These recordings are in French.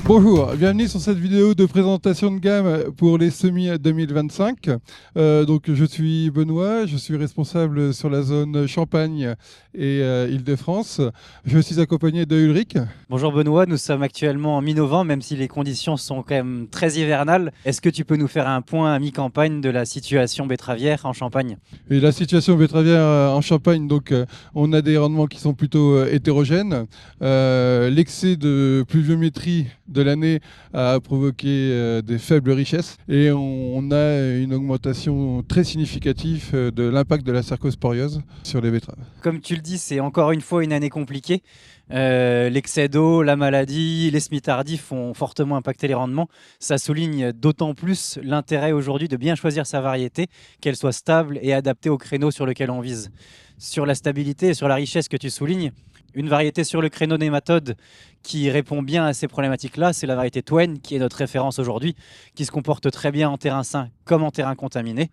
Bonjour, bienvenue sur cette vidéo de présentation de gamme pour les semis 2025. Donc je suis Benoît, je suis responsable sur la zone Champagne et Île-de-France. Je suis accompagné de Ulrich. Bonjour Benoît, nous sommes actuellement en mi-novembre, même si les conditions sont quand même très hivernales. Est-ce que tu peux nous faire un point à mi-campagne de la situation betteravière en Champagne? Et la situation betteravière en Champagne, donc on a des rendements qui sont plutôt hétérogènes. L'excès de pluviométrie de l'année a provoqué des faibles richesses et on a une augmentation très significative de l'impact de la cercosporiose sur les betteraves. Comme tu le dis, c'est encore une fois une année compliquée. L'excès d'eau, la maladie, les semis tardifs ont fortement impacté les rendements. Ça souligne d'autant plus l'intérêt aujourd'hui de bien choisir sa variété, qu'elle soit stable et adaptée au créneau sur lequel on vise. Sur la stabilité et sur la richesse que tu soulignes, une variété sur le créneau nématode qui répond bien à ces problématiques-là, c'est la variété Twain, qui est notre référence aujourd'hui, qui se comporte très bien en terrain sain comme en terrain contaminé.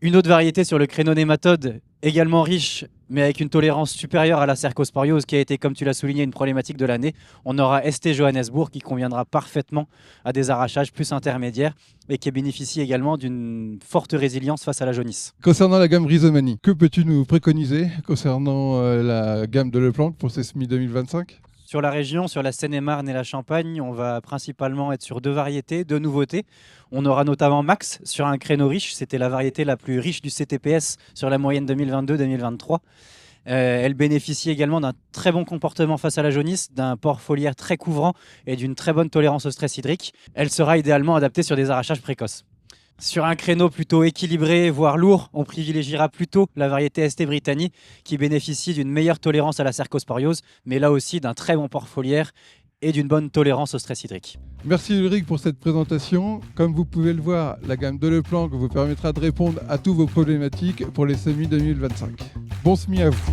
Une autre variété sur le créneau nématode, également riche, mais avec une tolérance supérieure à la cercosporiose, qui a été, comme tu l'as souligné, une problématique de l'année. On aura ST Johannesburg, qui conviendra parfaitement à des arrachages plus intermédiaires et qui bénéficie également d'une forte résilience face à la jaunisse. Concernant la gamme Rhizomanie, que peux-tu nous préconiser concernant la gamme de Leplanck pour ces semis 2025 ? Sur la région, sur la Seine-et-Marne et la Champagne, on va principalement être sur deux variétés, deux nouveautés. On aura notamment Max sur un créneau riche. C'était la variété la plus riche du CTPS sur la moyenne 2022-2023. Elle bénéficie également d'un très bon comportement face à la jaunisse, d'un port foliaire très couvrant et d'une très bonne tolérance au stress hydrique. Elle sera idéalement adaptée sur des arrachages précoces. Sur un créneau plutôt équilibré, voire lourd, on privilégiera plutôt la variété ST Britannie qui bénéficie d'une meilleure tolérance à la cercosporiose, mais là aussi d'un très bon port foliaire et d'une bonne tolérance au stress hydrique. Merci Ulrich pour cette présentation. Comme vous pouvez le voir, la gamme de Leplanck vous permettra de répondre à toutes vos problématiques pour les semis 2025. Bon semis à vous.